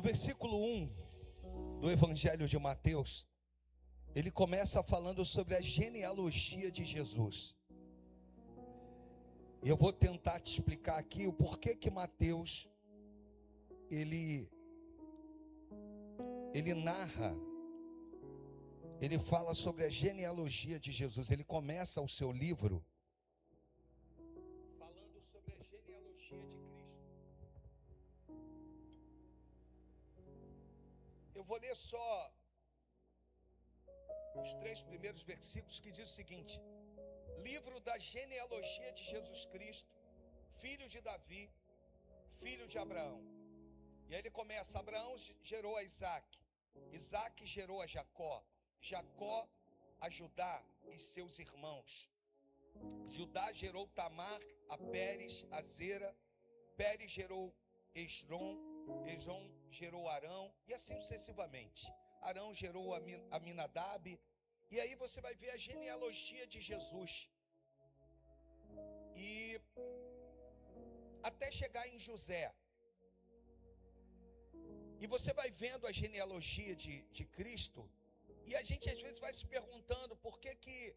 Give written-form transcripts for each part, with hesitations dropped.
versículo 1 do Evangelho de Mateus, ele começa falando sobre a genealogia de Jesus. E eu vou tentar te explicar aqui o porquê que Mateus, ele narra, ele fala sobre a genealogia de Jesus. Ele começa o seu livro falando sobre a genealogia de Cristo. Eu vou ler só os 3 primeiros versículos, que diz o seguinte: livro da genealogia de Jesus Cristo, filho de Davi, filho de Abraão. E aí ele começa: Abraão gerou a Isaac, Isaac gerou a Jacó, Jacó a Judá e seus irmãos. Judá gerou Tamar, a Pérez, a Zera, Pérez gerou Esrom, Esrom gerou Arão, e assim sucessivamente. Arão gerou Aminadab. E aí você vai ver a genealogia de Jesus. E até chegar em José. E você vai vendo a genealogia de Cristo. E a gente às vezes vai se perguntando por que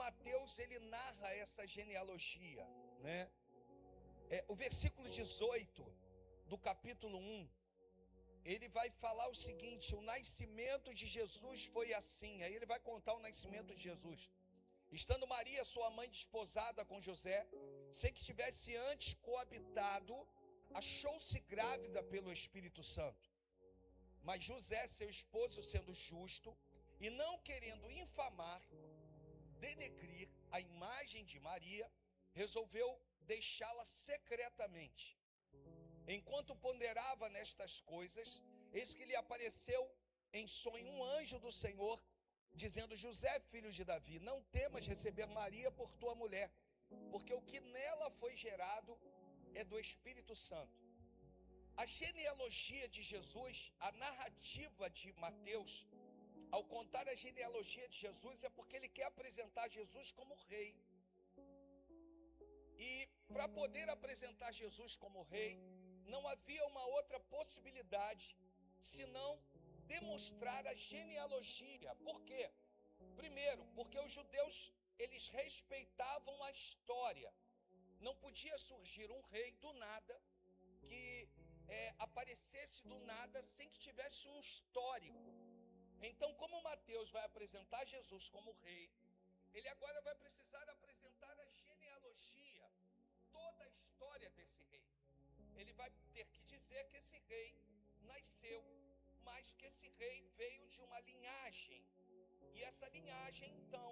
Mateus ele narra essa genealogia, né? O versículo 18 do capítulo 1, ele vai falar o seguinte: o nascimento de Jesus foi assim. Aí ele vai contar o nascimento de Jesus. Estando Maria, sua mãe, desposada com José, sem que tivesse antes coabitado, achou-se grávida pelo Espírito Santo. Mas José, seu esposo, sendo justo e não querendo infamar, denegrir a imagem de Maria, resolveu deixá-la secretamente. Enquanto ponderava nestas coisas, eis que lhe apareceu em sonho um anjo do Senhor, dizendo: José, filho de Davi, não temas receber Maria por tua mulher, porque o que nela foi gerado é do Espírito Santo. A genealogia de Jesus, a narrativa de Mateus, ao contar a genealogia de Jesus, é porque ele quer apresentar Jesus como rei. E para poder apresentar Jesus como rei, não havia uma outra possibilidade senão demonstrar a genealogia. Por quê? Primeiro, porque os judeus, eles respeitavam a história. Não podia surgir um rei do nada, que aparecesse do nada sem que tivesse um histórico. Então, como Mateus vai apresentar Jesus como rei, ele agora vai precisar apresentar a genealogia, toda a história desse rei. Ele vai ter que dizer que esse rei nasceu, mas que esse rei veio de uma linhagem. E essa linhagem, então,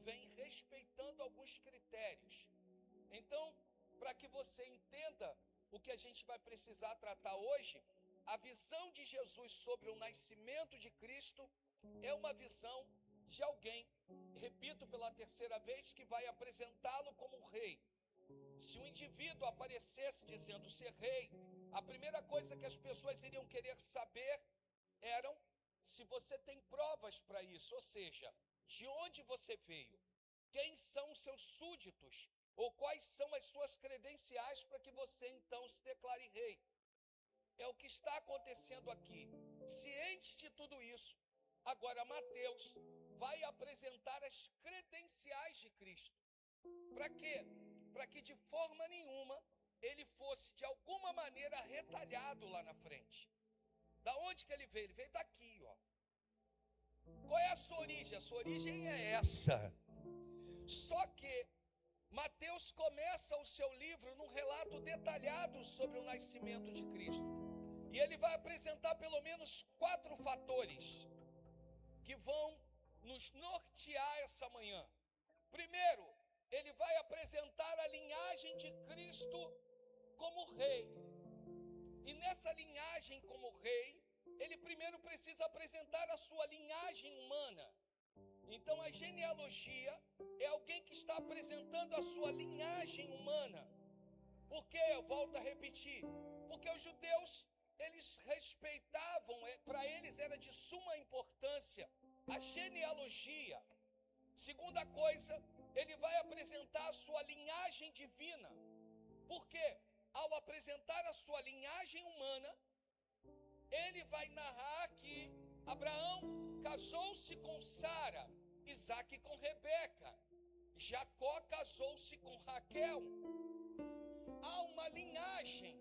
vem respeitando alguns critérios. Então, para que você entenda o que a gente vai precisar tratar hoje, a visão de Jesus sobre o nascimento de Cristo é uma visão de alguém, repito pela terceira vez, que vai apresentá-lo como rei. Se um indivíduo aparecesse dizendo ser rei, a primeira coisa que as pessoas iriam querer saber eram se você tem provas para isso, ou seja, de onde você veio, quem são os seus súditos, ou quais são as suas credenciais para que você então se declare rei. É o que está acontecendo aqui. Ciente de tudo isso, agora Mateus vai apresentar as credenciais de Cristo. Para quê? Para que de forma nenhuma ele fosse de alguma maneira retalhado lá na frente. Da onde que ele veio? Ele veio daqui, ó. Qual é a sua origem? A sua origem é essa. Só que Mateus começa o seu livro num relato detalhado sobre o nascimento de Cristo. E ele vai apresentar pelo menos 4 fatores que vão nos nortear essa manhã. Primeiro, ele vai apresentar a linhagem de Cristo como rei. E nessa linhagem como rei, ele primeiro precisa apresentar a sua linhagem humana. Então a genealogia é alguém que está apresentando a sua linhagem humana. Por quê? Eu volto a repetir. Porque os judeus, eles respeitavam, para eles era de suma importância a genealogia. Segunda coisa, ele vai apresentar a sua linhagem divina. Por quê? Ao apresentar a sua linhagem humana, ele vai narrar que Abraão casou-se com Sara, Isaque com Rebeca, Jacó casou-se com Raquel. Há uma linhagem,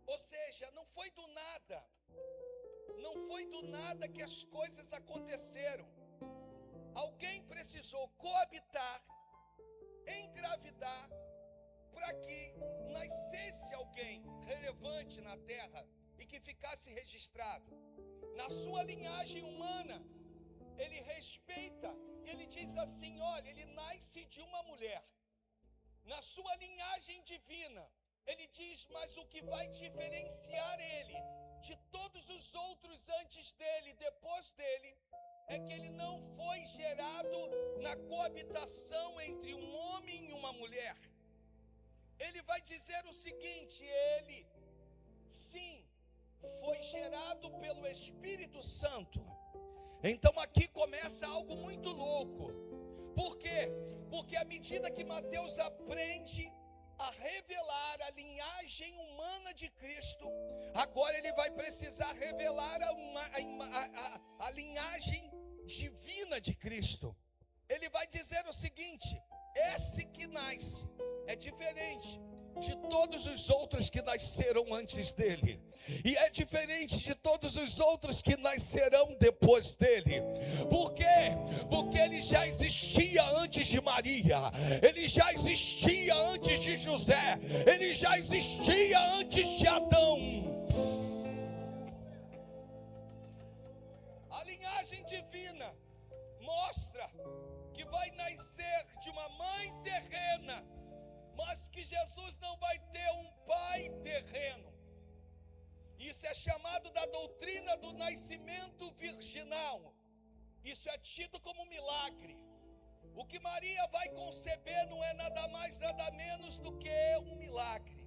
ou seja, não foi do nada que as coisas aconteceram. Alguém precisou coabitar, engravidar, para que nascesse alguém relevante na terra e que ficasse registrado. Na sua linhagem humana, ele respeita, ele diz assim, olha, ele nasce de uma mulher. Na sua linhagem divina, ele diz, mas o que vai diferenciar ele de todos os outros antes dele, depois dele, é que ele não foi gerado na coabitação entre um homem e uma mulher. Ele vai dizer o seguinte, ele, sim, foi gerado pelo Espírito Santo. Então aqui começa algo muito louco. Por quê? Porque à medida que Mateus aprende a revelar a linhagem humana de Cristo, agora ele vai precisar revelar a linhagem divina de Cristo. Ele vai dizer o seguinte, esse que nasce é diferente de todos os outros que nasceram antes dele, e é diferente de todos os outros que nascerão depois dele. Por quê? Porque ele já existia antes de Maria, ele já existia antes de José, ele já existia antes de Adão. A linhagem divina mostra que vai nascer de uma mãe terrena, mas que Jesus não vai ter um pai terreno. Isso é chamado da doutrina do nascimento virginal. Isso é tido como milagre. O que Maria vai conceber não é nada mais, nada menos do que um milagre.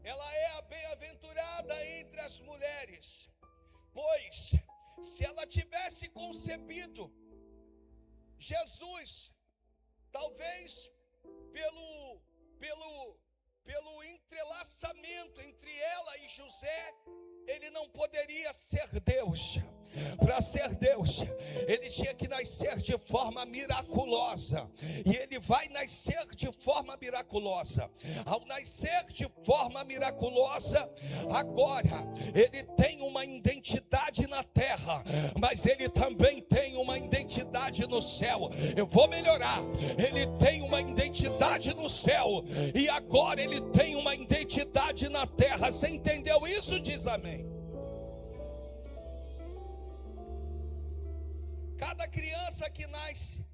Ela é a bem-aventurada entre as mulheres, pois se ela tivesse concebido Jesus, talvez pelo entrelaçamento entre ela e José, ele não poderia ser Deus. Para ser Deus, ele tinha que nascer de forma miraculosa, e ele vai nascer de forma miraculosa. Ao nascer de forma miraculosa, agora ele tem uma identidade na terra, mas ele também tem uma identidade no céu. Eu vou melhorar, ele tem uma identidade no céu, e agora ele tem uma identidade na terra. Você entendeu isso? Diz amém. Cada criança que nasce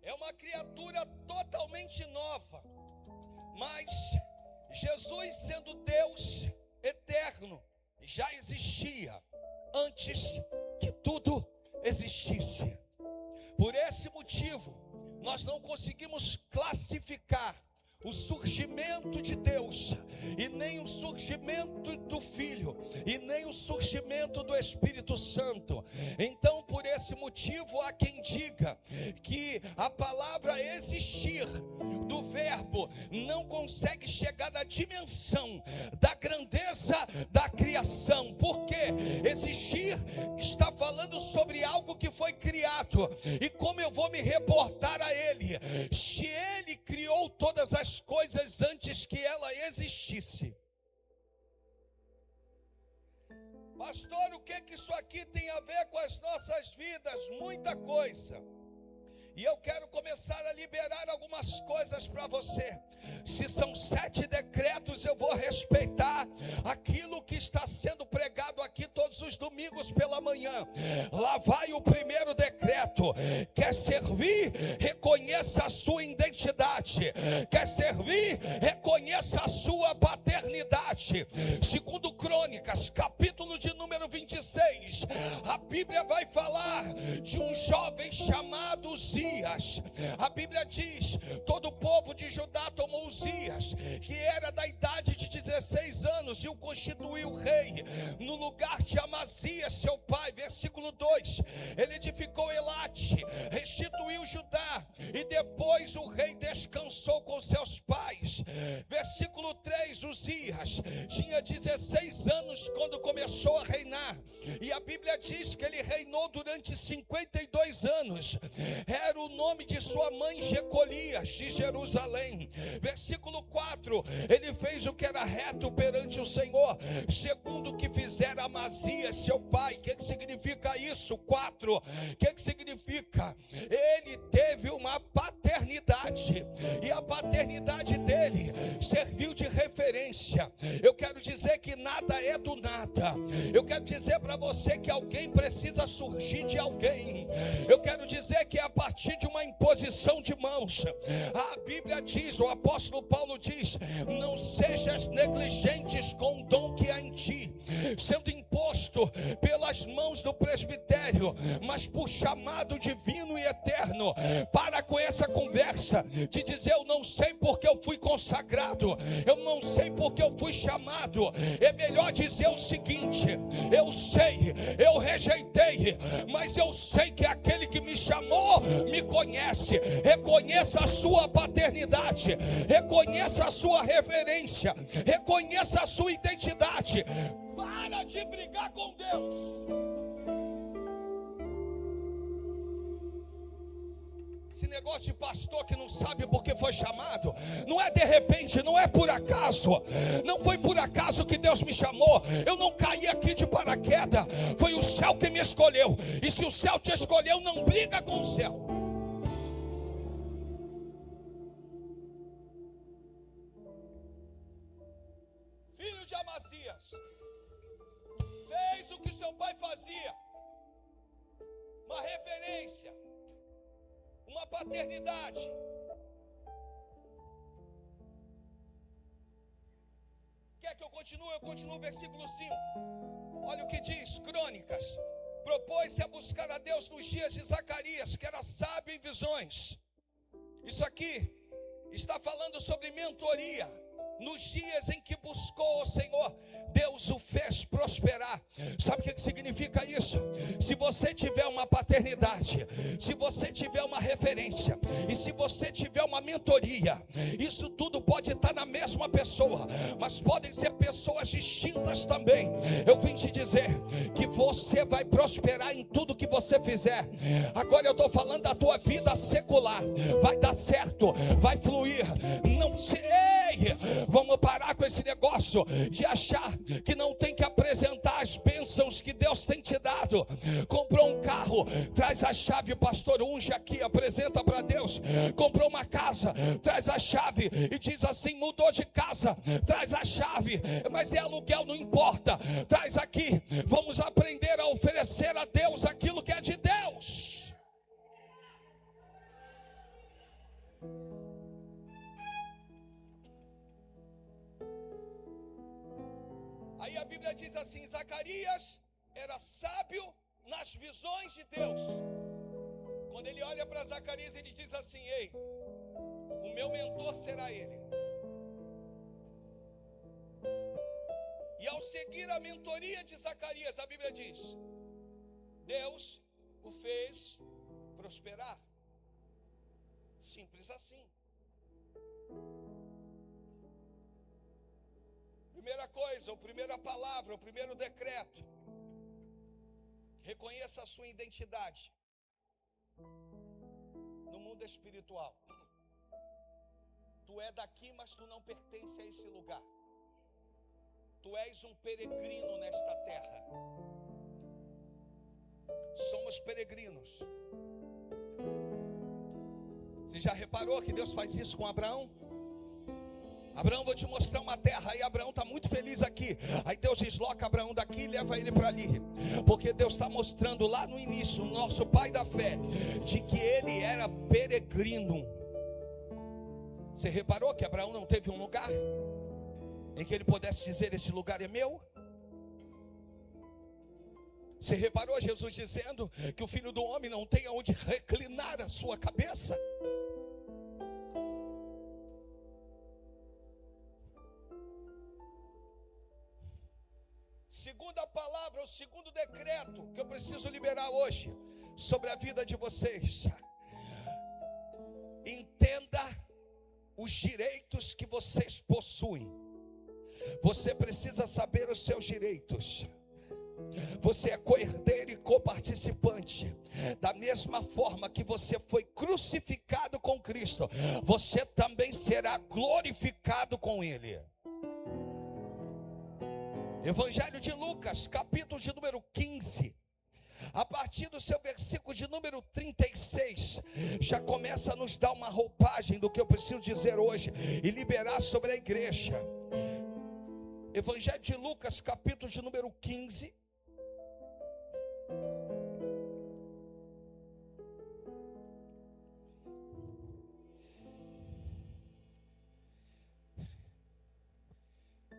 é uma criatura totalmente nova, mas Jesus, sendo Deus eterno, já existia antes que tudo existisse. Por esse motivo, nós não conseguimos classificar o surgimento de Deus, e nem o surgimento do Filho, e nem o surgimento do Espírito Santo. Então, por esse motivo, há quem diga que a palavra existir do verbo não consegue chegar na dimensão da grandeza da criação, porque existir está falando sobre algo que foi criado, e como eu vou me reportar a ele, se ele criou todas as coisas antes que ela existisse? Pastor, o que isso aqui tem a ver com as nossas vidas? Muita coisa. E eu quero começar a liberar algumas coisas para você. Se são 7 decretos, eu vou respeitar aquilo que está sendo pregado aqui todos os domingos pela manhã. Lá vai o primeiro decreto. Quer servir? Reconheça a sua identidade. Quer servir? Reconheça a sua paternidade. Segundo Crônicas, capítulo de número 26, a Bíblia vai falar de um jovem chamado Uzias. A Bíblia diz, todo o povo de Judá tomou Uzias, que era da idade de 16 anos, e o constituiu rei no lugar de Amazias, seu pai. Versículo 2, ele edificou Elate, restituiu Judá, e depois o rei descansou com seus pais. Versículo 3, Uzias tinha 16 anos quando começou a reinar, 52 anos. Era o nome de sua mãe Jecolias, de Jerusalém. Versículo 4, ele fez o que era reto perante o Senhor, segundo o que fizera Amazias, seu pai. O que significa isso? 4, o que significa? Ele teve uma paternidade, e a paternidade dele serviu de referência. Eu quero dizer que nada é do nada. Eu quero dizer para você que alguém precisa surgir de alguém. Eu quero dizer que é a partir de uma imposição de mãos. A Bíblia diz, o apóstolo Paulo diz: não sejas negligentes com o dom que há em ti, sendo imposto pelas mãos do presbitério, mas por chamado divino e eterno. Para com essa conversa de dizer: eu não sei porque eu fui consagrado, eu não sei porque eu fui chamado. É melhor dizer o seguinte: eu sei, eu rejeitei, mas eu sei que aquele que me chamou me conhece. Reconheça a sua paternidade, reconheça a sua reverência, reconheça a sua identidade. Para de brigar com Deus. Esse negócio de pastor que não sabe porque foi chamado, não é de repente, não é por acaso. Não foi por acaso que Deus me chamou. Eu não caí aqui de paraquedas. Foi o céu que me escolheu. E se o céu te escolheu, não briga com o céu. Filho de Amazias, fez o que seu pai fazia. Uma referência, uma paternidade. Quer que eu continue? Eu continuo, versículo 5. Olha o que diz, Crônicas. Propôs-se a buscar a Deus nos dias de Zacarias, que era sábio em visões. Isso aqui está falando sobre mentoria. Nos dias em que buscou o Senhor, Deus o fez prosperar. Sabe o que significa isso? Se você tiver uma paternidade, se você tiver uma referência, e se você tiver uma mentoria, isso tudo pode estar na mesma pessoa, mas podem ser pessoas distintas também. Eu vim te dizer que você vai prosperar em tudo que você fizer. Agora eu estou falando da tua vida secular. Vai dar certo, vai fluir. Não sei. Vamos parar com esse negócio de achar que não tem que apresentar as bênçãos que Deus tem te dado. Comprou um carro, traz a chave, pastor, unge aqui, apresenta para Deus. Comprou uma casa, traz a chave e diz assim: mudou de casa, traz a chave, mas é aluguel, não importa, traz aqui. Vamos aprender a oferecer a Deus aquilo que é de Deus. Aí a Bíblia diz assim: Zacarias era sábio nas visões de Deus. Quando ele olha para Zacarias, ele diz assim: ei, o meu mentor será ele. E ao seguir a mentoria de Zacarias, a Bíblia diz: Deus o fez prosperar. Simples assim. Primeira coisa, a primeira palavra, o primeiro decreto: reconheça a sua identidade no mundo espiritual. Tu é daqui, mas tu não pertence a esse lugar. Tu és um peregrino nesta terra. Somos peregrinos. Você já reparou que Deus faz isso com Abraão? Abraão, vou te mostrar uma terra. Aí Abraão está muito feliz aqui. Aí Deus desloca Abraão daqui e leva ele para ali. Porque Deus está mostrando lá no início, no nosso pai da fé, de que ele era peregrino. Você reparou que Abraão não teve um lugar em que ele pudesse dizer: esse lugar é meu? Você reparou Jesus dizendo que o Filho do Homem não tem aonde reclinar a sua cabeça? Segunda palavra, o segundo decreto que eu preciso liberar hoje sobre a vida de vocês: entenda os direitos que vocês possuem. Você precisa saber os seus direitos. Você é co-herdeiro e coparticipante. Da mesma forma que você foi crucificado com Cristo, você também será glorificado com Ele. Evangelho de Lucas, capítulo de número 15, a partir do seu versículo de número 36, já começa a nos dar uma roupagem do que eu preciso dizer hoje e liberar sobre a igreja. Evangelho de Lucas, capítulo de número 15.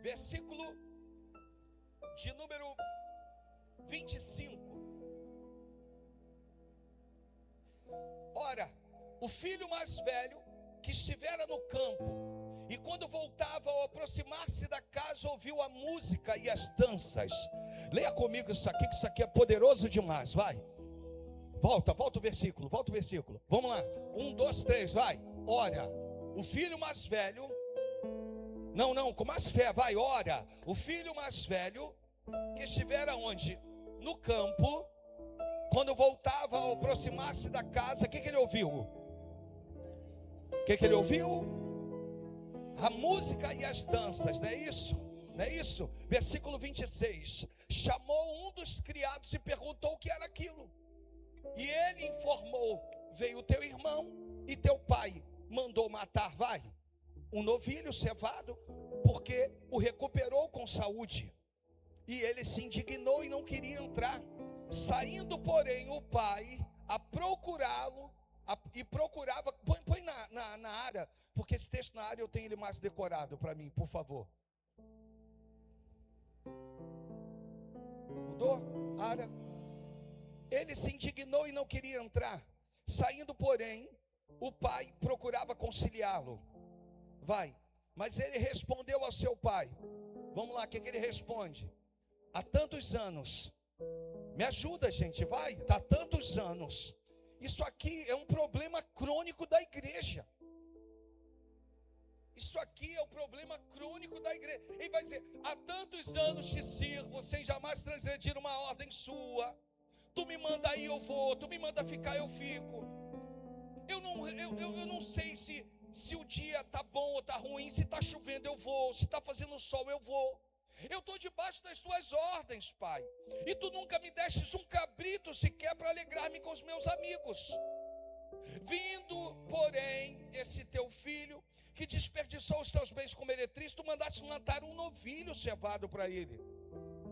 Versículo de número 25. Ora, o filho mais velho que estivera no campo, e quando voltava, ao aproximar-se da casa, ouviu a música e as danças. Leia comigo isso aqui, que isso aqui é poderoso demais, vai. Volta o versículo, Vamos lá, 1, 2, 3, vai. Ora, o filho mais velho, com mais fé, vai, ora, o filho mais velho, que estivera onde? No campo, quando voltava, ao aproximar-se da casa, o que ele ouviu? O que ele ouviu? A música e as danças, não é isso? Não é isso? Versículo 26, chamou um dos criados e perguntou o que era aquilo. E ele informou, veio teu irmão e teu pai mandou matar, vai, um novilho cevado, porque o recuperou com saúde. E ele se indignou e não queria entrar. Saindo, porém, o pai a procurá-lo, e procurava, põe na área, porque esse texto na área eu tenho ele mais decorado para mim, por favor. Mudou? Área. Ele se indignou e não queria entrar. Saindo, porém, o pai procurava conciliá-lo. Vai. Mas ele respondeu ao seu pai. Vamos lá, o que ele responde? Há tantos anos. Me ajuda, gente, vai. Há tantos anos. Isso aqui é um problema crônico da igreja. Isso aqui é o problema crônico da igreja. Ele vai dizer, há tantos anos te sirvo, sem jamais transgredir uma ordem sua. Tu me manda ir, eu vou. Tu me manda ficar, eu fico. Eu não sei se o dia está bom ou está ruim. Se está chovendo, eu vou. Se está fazendo sol, eu vou. Eu estou debaixo das tuas ordens, pai. E tu nunca me destes um cabrito sequer para alegrar-me com os meus amigos. Vindo, porém, esse teu filho, que desperdiçou os teus bens com meretriz, tu mandaste matar um novilho cevado para ele.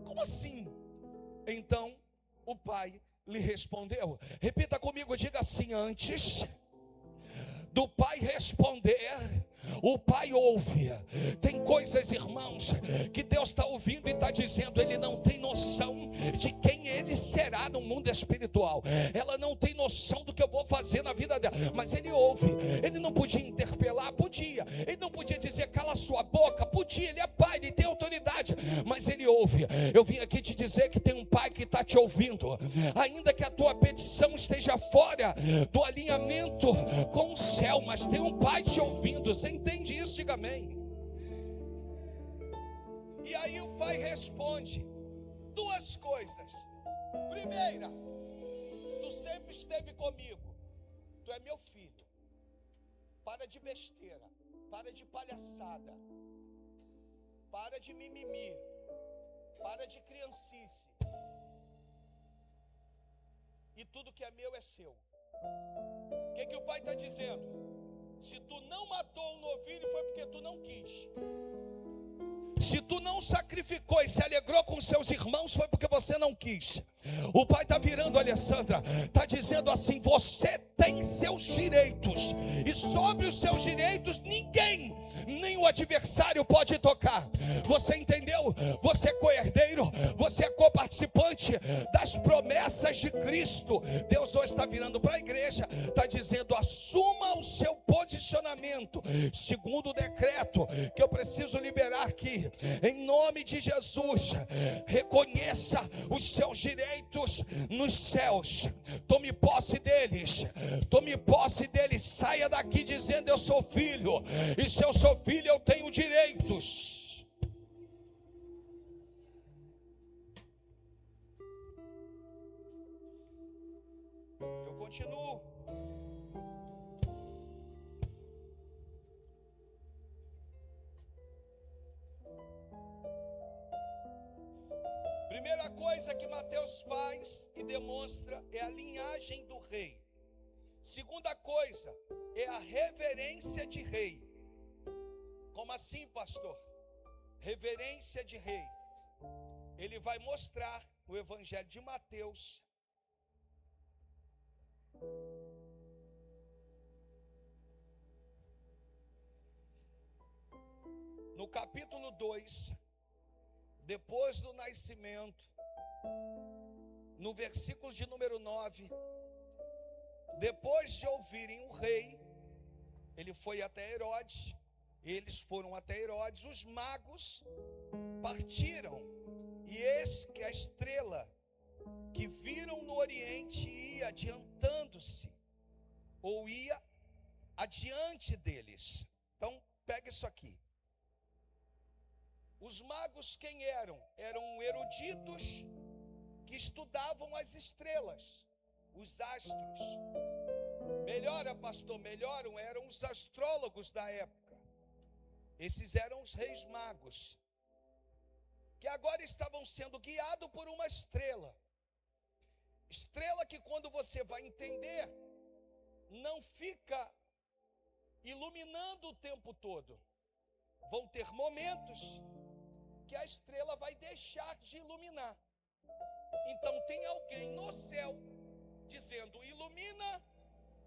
Como assim? Então, o pai lhe respondeu. Repita comigo, diga assim: antes do pai responder, o pai ouve. Tem coisas, irmãos, que Deus está ouvindo e está dizendo. Ele não tem noção de quem ele será no mundo espiritual. Ela não tem noção do que eu vou fazer na vida dela. Mas ele ouve. Ele não podia interpelar? Podia. Ele não podia dizer cala sua boca? Podia. Ele é pai, ele tem autoridade. Mas ele ouve. Eu vim aqui te dizer que tem um pai que está te ouvindo. Ainda que a tua petição esteja fora do alinhamento com o céu, mas tem um pai te ouvindo. Você entende isso? Diga amém. E aí o pai responde duas coisas. Primeira, tu sempre esteve comigo, tu é meu filho. Para de besteira, para de palhaçada, para de mimimi, para de criancice. E tudo que é meu é seu. O que o pai está dizendo? Se tu não matou um novilho, foi porque tu não quis. Se tu não sacrificou e se alegrou com seus irmãos, foi porque você não quis. O pai está virando, Alessandra, está dizendo assim: você tem seus direitos, e sobre os seus direitos ninguém, nem o adversário pode tocar. Você entendeu? Você é co-herdeiro, você é co-participante das promessas de Cristo. Deus hoje está virando para a igreja, está dizendo: assuma o seu posicionamento, segundo o decreto que eu preciso liberar aqui, em nome de Jesus. Reconheça os seus direitos nos céus, tome posse deles, saia daqui dizendo: eu sou filho, e se eu sou filho eu tenho direitos. continuo. Primeira coisa que Mateus faz e demonstra é a linhagem do rei. Segunda coisa é a reverência de rei. Como assim, pastor? Reverência de rei. Ele vai mostrar no Evangelho de Mateus, no capítulo 2, depois do nascimento, no versículo de número 9, depois de ouvirem o rei, ele foi até Herodes, eles foram até Herodes, os magos partiram, e eis que a estrela que viram no oriente ia adiantando-se, ou ia adiante deles. Então, pega isso aqui. Os magos quem eram? Eram eruditos que estudavam as estrelas, os astros. Melhora, pastor, melhoram, eram os astrólogos da época. Esses eram os reis magos, que agora estavam sendo guiados por uma estrela. Estrela que, quando você vai entender, não fica iluminando o tempo todo. Vão ter momentos que a estrela vai deixar de iluminar. Então tem alguém no céu dizendo: ilumina,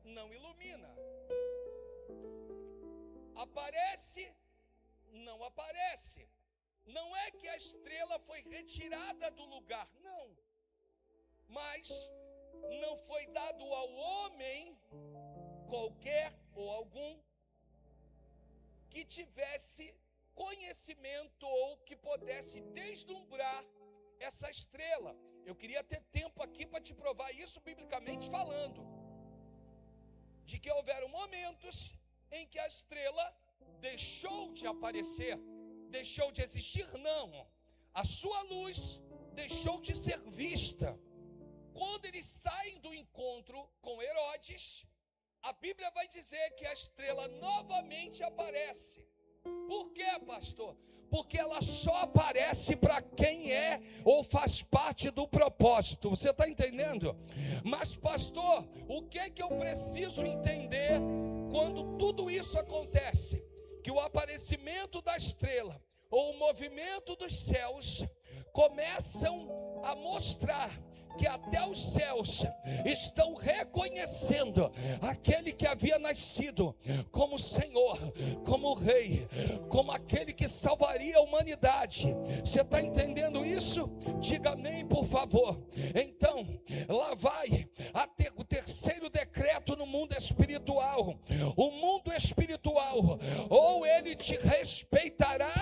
não ilumina. Aparece, não aparece. Não é que a estrela foi retirada do lugar, não. Mas não foi dado ao homem qualquer ou algum que tivesse conhecimento ou que pudesse deslumbrar essa estrela. Eu queria ter tempo aqui para te provar isso biblicamente falando, de que houveram momentos em que a estrela deixou de aparecer, deixou de existir, não, a sua luz deixou de ser vista. Quando eles saem do encontro com Herodes, a Bíblia vai dizer que a estrela novamente aparece. Por quê, pastor? Porque ela só aparece para quem é ou faz parte do propósito. Você está entendendo? Mas, pastor, o que é que eu preciso entender quando tudo isso acontece? Que o aparecimento da estrela ou o movimento dos céus começam a mostrar que até os céus estão reconhecendo aquele que havia nascido como Senhor, como Rei, como aquele que salvaria a humanidade. Você está entendendo isso? Diga amém, por favor. Então, lá vai o terceiro decreto no mundo espiritual. O mundo espiritual, ou ele te respeitará,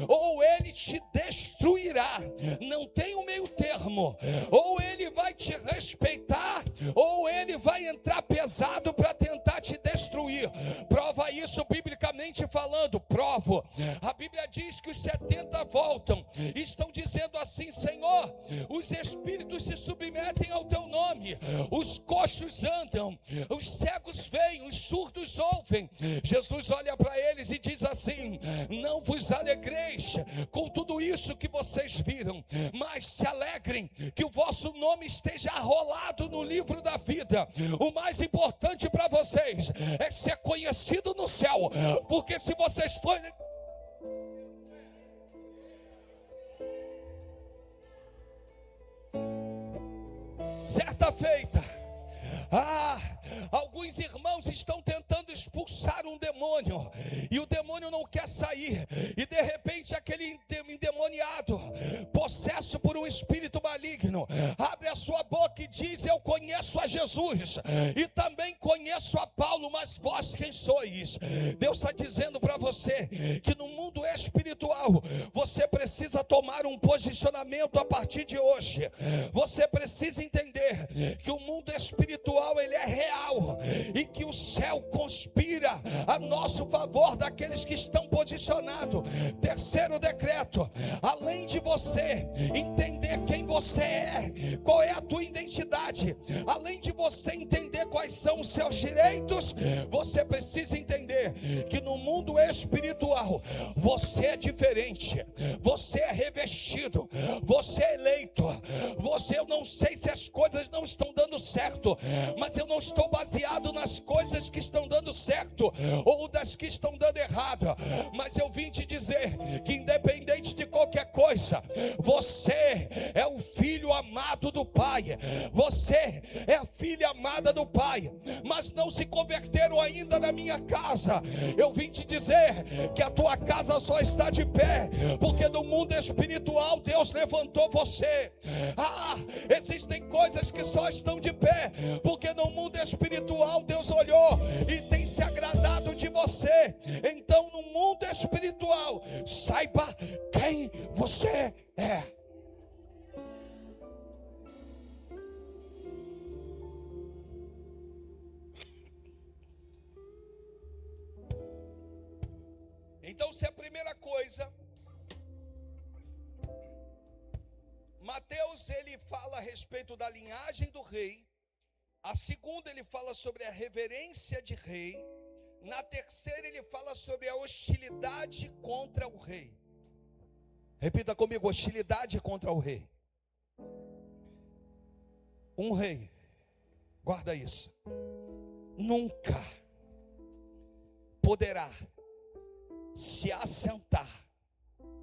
ou ele te destruirá. Não tem um meio termo. Ou ele vai te respeitar, ou ele vai entrar pesado para tentar te destruir. Prova isso biblicamente falando. Provo. A Bíblia diz que os 70 voltam, estão dizendo assim: Senhor, os espíritos se submetem ao teu nome, os coxos andam, os cegos veem, os surdos ouvem. Jesus olha para eles e diz assim: não vos alegreis com tudo isso que vocês viram, mas se alegrem que o vosso nome esteja arrolado no livro da vida. O mais importante para vocês é ser conhecido no céu, porque se vocês forem... Certa feita, alguns irmãos estão tentando expulsar um demônio, e o demônio não quer sair, e de repente aquele endemoniado, possesso por um espírito maligno, abre a sua boca e diz: eu conheço a Jesus, e também conheço a Paulo, mas vós quem sois? Deus está dizendo para você que no mundo espiritual, você precisa tomar um posicionamento a partir de hoje. Você precisa entender que o mundo espiritual, ele é real, e que o céu conspira a nosso favor daqueles que estão posicionados. Terceiro decreto: além de você entender quem você é é? Qual é a tua identidade? Além de você entender quais são os seus direitos, você precisa entender que no mundo espiritual você é diferente, você é revestido, você é eleito. Eu não sei se as coisas não estão dando certo, mas eu não estou baseado nas coisas que estão dando certo ou das que estão dando errado, mas eu vim te dizer que independente de qualquer coisa, você é o filho amado do Pai, você é a filha amada do Pai. Mas não se converteram ainda na minha casa. Eu vim te dizer que a tua casa só está de pé porque no mundo espiritual Deus levantou você. Existem coisas que só estão de pé porque no mundo espiritual Deus olhou e tem se agradado de você. Então no mundo espiritual, saiba quem você é. Então, se a primeira coisa, Mateus ele fala a respeito da linhagem do rei. A segunda ele fala sobre a reverência de rei. Na terceira ele fala sobre a hostilidade contra o rei. Repita comigo: hostilidade contra o rei. Um rei, guarda isso, nunca poderá se assentar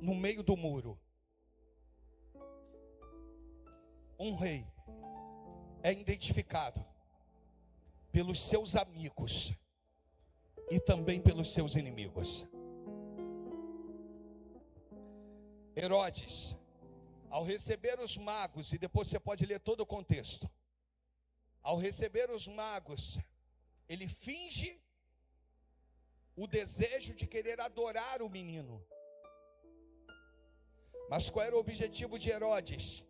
no meio do muro. Um rei é identificado pelos seus amigos e também pelos seus inimigos. Herodes, ao receber os magos, e depois você pode ler todo o contexto, ao receber os magos, ele finge o desejo de querer adorar o menino. Mas qual era o objetivo de Herodes?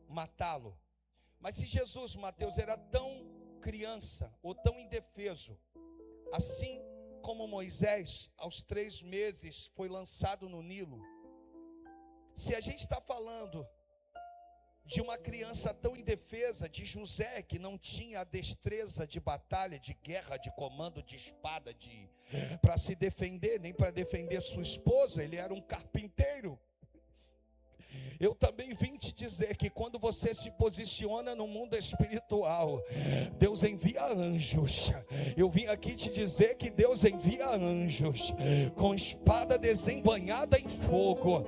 Matá-lo. Mas se Jesus, Mateus, era tão criança ou tão indefeso, assim como Moisés, aos 3 meses, foi lançado no Nilo, se a gente está falando de uma criança tão indefesa, de José, que não tinha a destreza de batalha, de guerra, de comando de espada, para se defender, nem para defender sua esposa, ele era um carpinteiro. Eu também vim te dizer que quando você se posiciona no mundo espiritual, Deus envia anjos. Eu vim aqui te dizer que Deus envia anjos com espada desembanhada em fogo,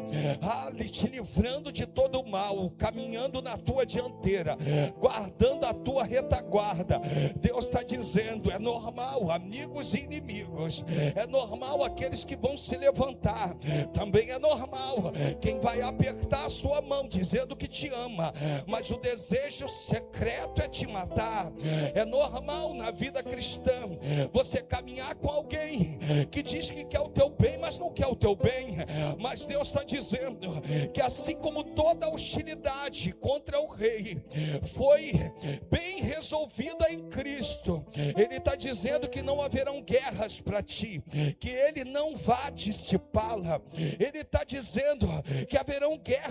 te livrando de todo o mal, caminhando na tua dianteira, guardando a tua retaguarda. Deus está dizendo: é normal, amigos e inimigos, é normal aqueles que vão se levantar, também é normal quem vai apertar a sua mão dizendo que te ama, mas o desejo secreto é te matar. É normal na vida cristã você caminhar com alguém que diz que quer o teu bem, mas não quer o teu bem. Mas Deus está dizendo que assim como toda hostilidade contra o rei foi bem resolvida em Cristo, Ele está dizendo que não haverão guerras para ti, que Ele não vai dissipá-la. Ele está dizendo que haverão guerras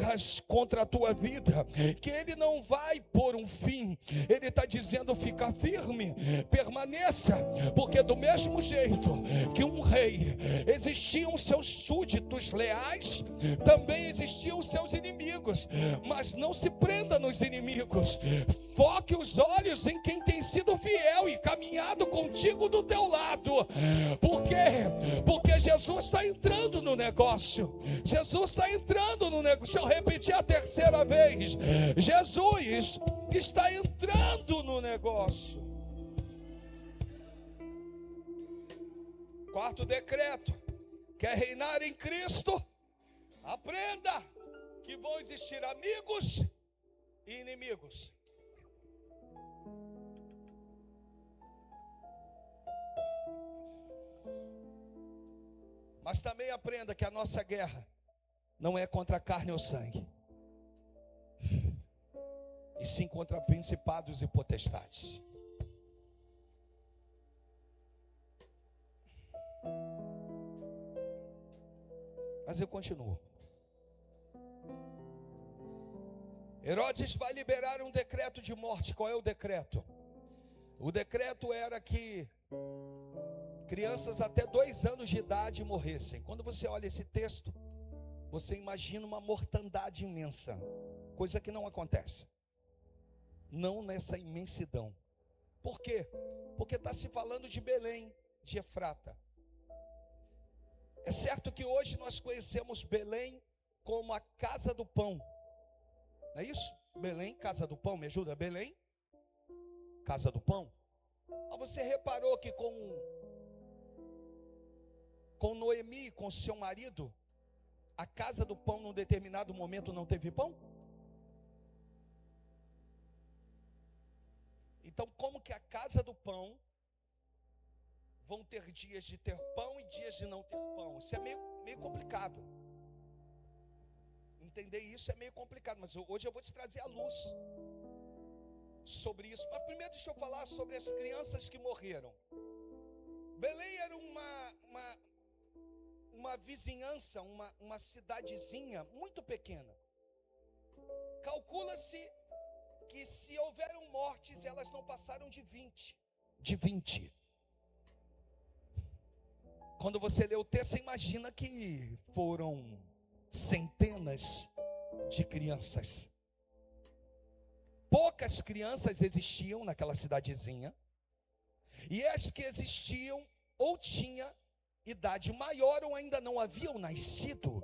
contra a tua vida, que Ele não vai pôr um fim. Ele está dizendo: fica firme, permaneça, porque do mesmo jeito que um rei, existiam seus súditos leais, também existiam seus inimigos. Mas não se prenda nos inimigos, foque os olhos em quem tem sido fiel e caminhado contigo do teu lado. Por quê? Porque Jesus está entrando no negócio. Jesus está entrando no negócio. Deixa eu repetir a terceira vez: Jesus está entrando no negócio. Quarto decreto: quer reinar em Cristo? Aprenda que vão existir amigos e inimigos. Mas também aprenda que a nossa guerra não é contra a carne ou sangue, e sim contra principados e potestades. Mas eu continuo. Herodes vai liberar um decreto de morte. Qual é o decreto? O decreto era que crianças até 2 anos de idade morressem. Quando você olha esse texto, você imagina uma mortandade imensa, coisa que não acontece, não nessa imensidão. Por quê? Porque está se falando de Belém, de Efrata. É certo que hoje nós conhecemos Belém como a casa do pão, não é isso? Belém, casa do pão, me ajuda? Belém, casa do pão. Mas você reparou que com Noemi, com seu marido, a casa do pão num determinado momento não teve pão? Então como que a casa do pão vão ter dias de ter pão e dias de não ter pão? Isso é meio complicado. Entender isso é meio complicado, mas hoje eu vou te trazer a luz sobre isso. Mas primeiro deixa eu falar sobre as crianças que morreram. Belém era uma vizinhança, uma cidadezinha muito pequena. Calcula-se que se houveram mortes, elas não passaram de 20. Quando você lê o texto, você imagina que foram centenas de crianças. Poucas crianças existiam naquela cidadezinha, e as que existiam ou tinham idade maior ou ainda não haviam nascido,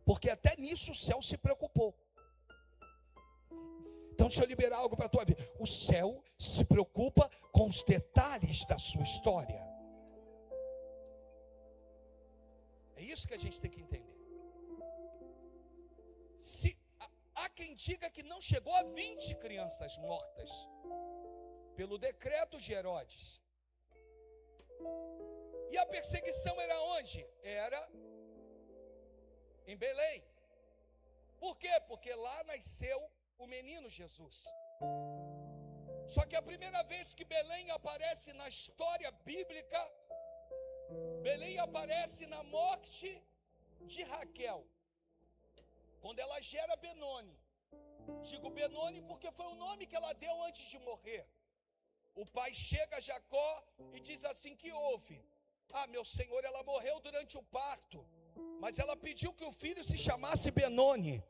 porque até nisso o céu se preocupou. Então deixa eu liberar algo para a tua vida. O céu se preocupa com os detalhes da sua história. É isso que a gente tem que entender. Há quem diga que não chegou a 20 crianças mortas pelo decreto de Herodes. E a perseguição era onde? Era em Belém. Por quê? Porque lá nasceu o menino Jesus. Só que a primeira vez que Belém aparece na história bíblica, Belém aparece na morte de Raquel, quando ela gera Benoni. Digo Benoni porque foi o nome que ela deu antes de morrer. O pai chega a Jacó e diz assim: que houve? Ah, meu senhor, ela morreu durante o parto, mas ela pediu que o filho se chamasse Benoni,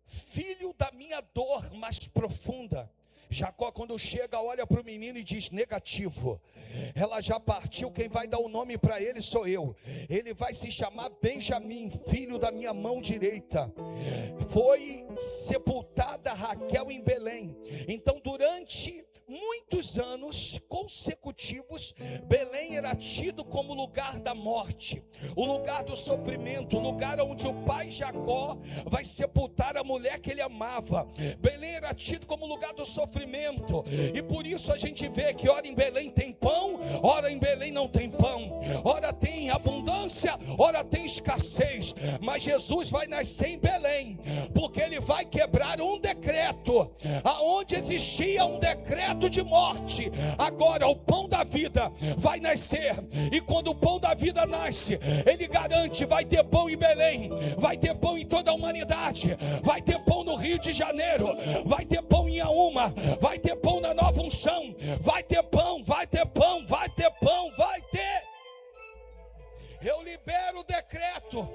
filho da minha dor mais profunda. Jacó, quando chega, olha para o menino e diz: negativo, ela já partiu, quem vai dar o nome para ele sou eu. Ele vai se chamar Benjamim, filho da minha mão direita. Foi sepultada Raquel em Belém. Então durante muitos anos consecutivos, Belém era tido como lugar da morte, o lugar do sofrimento, o lugar onde o pai Jacó vai sepultar a mulher que ele amava. Belém era tido como lugar do sofrimento, e por isso a gente vê que ora em Belém tem pão, ora em Belém não tem pão, ora tem abundância, ora tem escassez. Mas Jesus vai nascer em Belém, porque ele vai quebrar um decreto, aonde existia um decreto de morte. Agora o pão da vida vai nascer, e quando o pão da vida nasce, ele garante: vai ter pão em Belém, vai ter pão em toda a humanidade, vai ter pão no Rio de Janeiro, vai ter pão em Auma, vai ter pão na Nova Unção, vai ter pão, vai ter pão, vai ter pão, vai ter. Eu libero o decreto,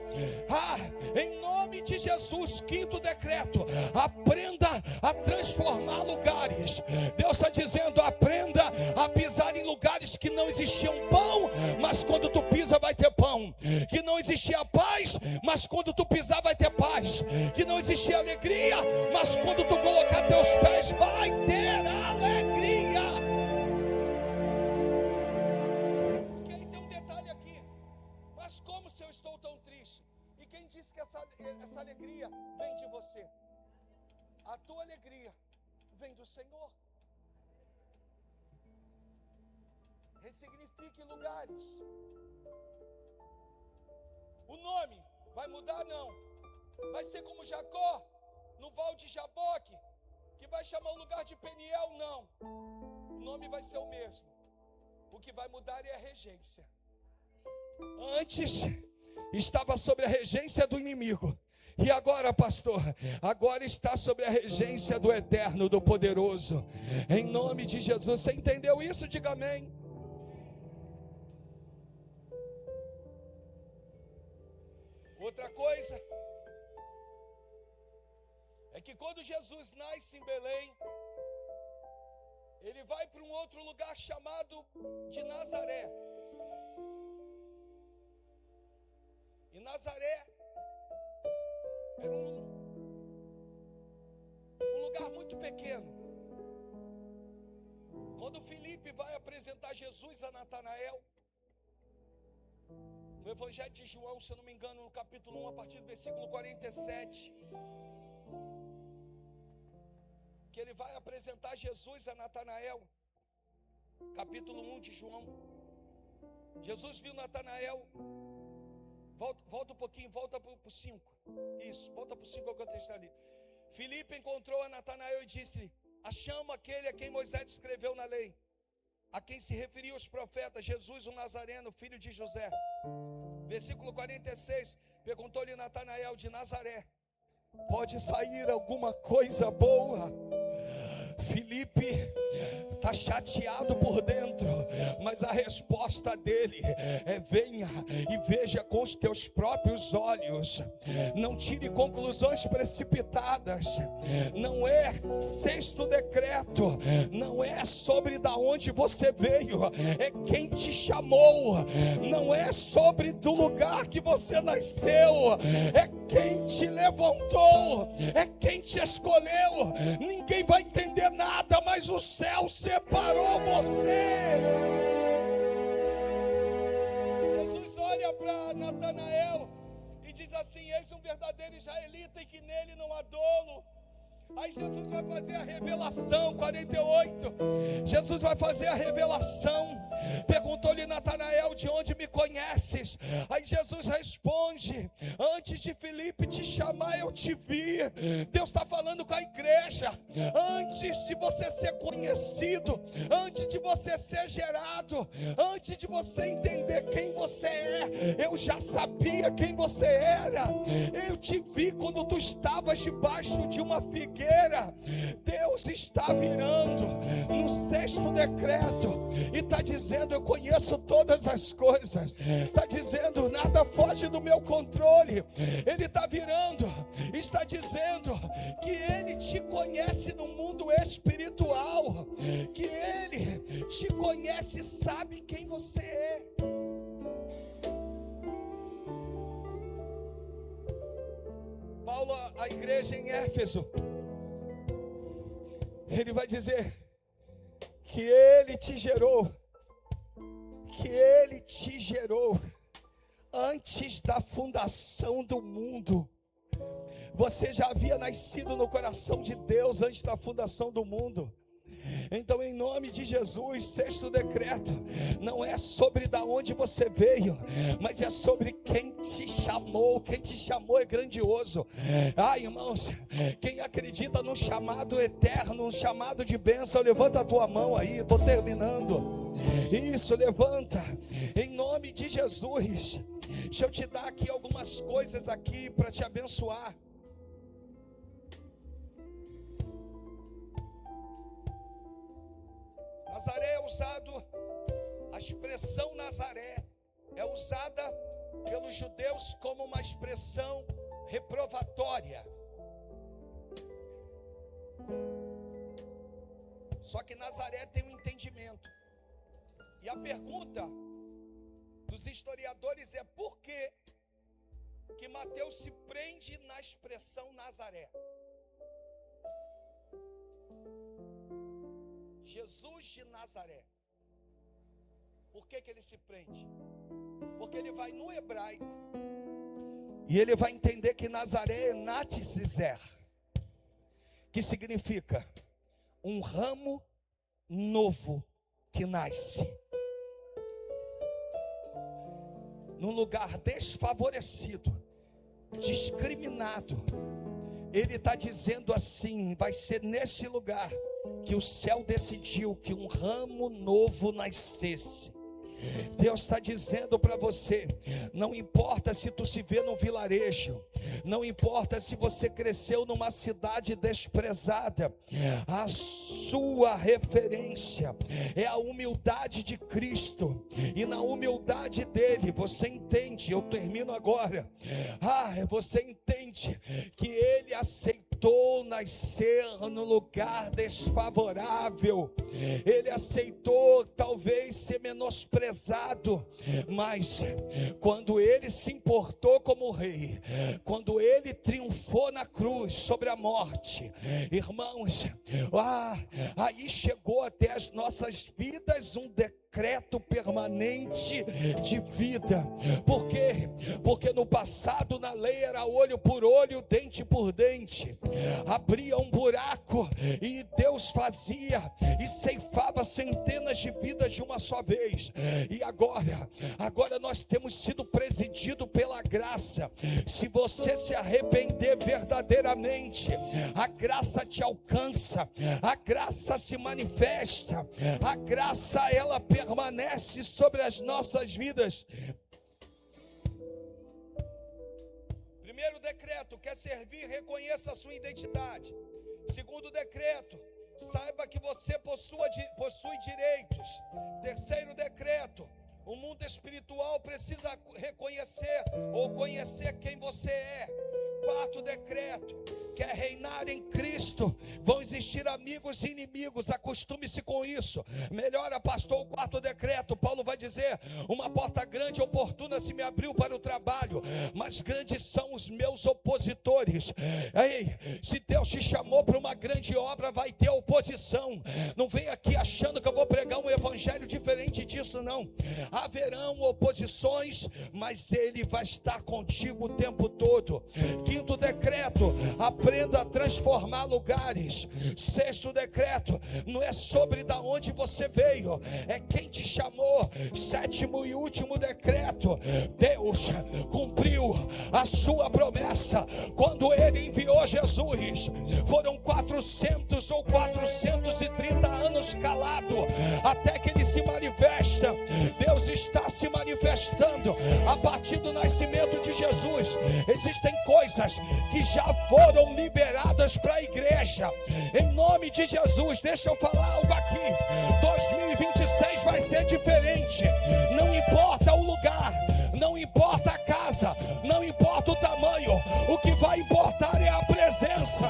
em nome de Jesus. Quinto decreto: aprenda a transformar lugares. Deus está dizendo: aprenda a pisar em lugares que não existiam pão, mas quando tu pisa vai ter pão. Que não existia paz, mas quando tu pisar vai ter paz. Que não existia alegria, mas quando tu colocar teus pés vai ter alegria. Mas como se eu estou tão triste? E quem disse que essa alegria vem de você? A tua alegria vem do Senhor. Ressignifique lugares. O nome vai mudar? Não. Vai ser como Jacó no Val de Jaboque, que vai chamar o lugar de Peniel? Não. O nome vai ser o mesmo. O que vai mudar é a regência. Antes estava sob a regência do inimigo, E agora, pastor, agora está sob a regência do Eterno, do Poderoso, em nome de Jesus. Você entendeu isso? Diga amém. Outra coisa é que quando Jesus nasce em Belém, ele vai para um outro lugar chamado de Nazaré. E Nazaré era um lugar muito pequeno. Quando Filipe vai apresentar Jesus a Natanael, no Evangelho de João, se eu não me engano, no capítulo 1, a partir do versículo 47, que ele vai apresentar Jesus a Natanael, capítulo 1 de João. Jesus viu Natanael. Volta um pouquinho, volta para o 5. Isso, volta para o 5 que eu texto ali. Filipe encontrou a Natanael e disse: achamos aquele a quem Moisés escreveu na lei, a quem se referiam os profetas, Jesus o Nazareno, filho de José. Versículo 46, perguntou-lhe Natanael: de Nazaré pode sair alguma coisa boa? Filipe está chateado por dentro, mas a resposta dele é: venha e veja com os teus próprios olhos. Não tire conclusões precipitadas. Não é sexto decreto, não é sobre da onde você veio, é quem te chamou. Não é sobre do lugar que você nasceu, é quem te levantou, é quem te escolheu. Ninguém vai entender nada, mas o céu separou você. Jesus olha para Natanael e diz assim: eis um verdadeiro israelita e que nele não há dolo. Aí Jesus vai fazer a revelação, 48, Jesus vai fazer a revelação. Perguntou-lhe Natanael: de onde me conheces? Aí Jesus responde: antes de Filipe te chamar eu te vi. Deus está falando com a igreja. Antes de você ser conhecido, antes de você ser gerado, antes de você entender quem você é, eu já sabia quem você era. Eu te vi quando tu estavas debaixo de uma figueira. Deus está virando no sexto decreto e está dizendo: eu conheço todas as coisas. Está dizendo: nada foge do meu controle. Ele está virando, está dizendo que Ele te conhece no mundo espiritual, que Ele te conhece e sabe quem você é. Paulo, a igreja em Éfeso, ele vai dizer que Ele te gerou, que Ele te gerou antes da fundação do mundo. Você já havia nascido no coração de Deus antes da fundação do mundo. Então, em nome de Jesus, sexto decreto não é sobre da onde você veio, mas é sobre quem te chamou. Quem te chamou é grandioso. Irmãos, quem acredita no chamado eterno, no chamado de bênção, levanta a tua mão aí, estou terminando. Isso, levanta, em nome de Jesus. Deixa eu te dar aqui algumas coisas aqui para te abençoar. Nazaré é usado, a expressão Nazaré é usada pelos judeus como uma expressão reprovatória. Só que Nazaré tem um entendimento. E a pergunta dos historiadores é: por que Mateus se prende na expressão Nazaré? Jesus de Nazaré. Por que ele se prende? Porque ele vai no hebraico e ele vai entender que Nazaré é Natzizer, que significa um ramo novo que nasce num lugar desfavorecido, discriminado. Ele está dizendo assim: vai ser nesse lugar que o céu decidiu que um ramo novo nascesse. Deus está dizendo para você: não importa se tu se vê num vilarejo, não importa se você cresceu numa cidade desprezada, a sua referência é a humildade de Cristo, e na humildade dele você entende, eu termino agora, você entende que ele aceitou nascer no lugar desfavorável, ele aceitou talvez ser menosprezado, mas quando ele se importou como rei, quando ele triunfou na cruz sobre a morte, irmãos, aí chegou até as nossas vidas um decreto permanente de vida. Por quê? Porque no passado na lei era olho por olho, dente por dente, abria um buraco e Deus fazia e ceifava centenas de vidas de uma só vez. E agora nós temos sido presididos pela graça. Se você se arrepender verdadeiramente, a graça te alcança, a graça se manifesta, a graça ela permanece sobre as nossas vidas. Primeiro decreto: quer servir, reconheça a sua identidade. Segundo decreto: saiba que você possui direitos. Terceiro decreto: o mundo espiritual precisa reconhecer ou conhecer quem você é. Quarto decreto: quer reinar em Cristo, vão existir amigos e inimigos, acostume-se com isso. Melhora, pastor, o quarto decreto. Paulo vai dizer: uma porta grande e oportuna se me abriu para o trabalho, mas grandes são os meus opositores. Ei, se Deus te chamou para uma grande obra, vai ter oposição. Não vem aqui achando que eu vou pregar um evangelho diferente disso, não. Haverão oposições, mas ele vai estar contigo o tempo todo. Quinto decreto: aprenda a transformar lugares. Sexto decreto: não é sobre da onde você veio, é quem te chamou. Sétimo e último decreto: Deus cumpriu a sua promessa. Quando ele enviou Jesus, foram 400 ou 430 anos calado, até que ele se manifesta. Deus está se manifestando a partir do nascimento de Jesus. Existem coisas que já foram liberadas para a igreja, em nome de Jesus. Deixa eu falar algo aqui: 2026 vai ser diferente. Não importa o lugar, não importa a casa, não importa o tamanho, o que vai importar é a presença.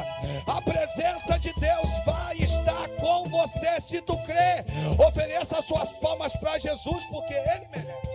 A presença de Deus vai estar com você. Se tu crê, ofereça suas palmas para Jesus, porque Ele merece.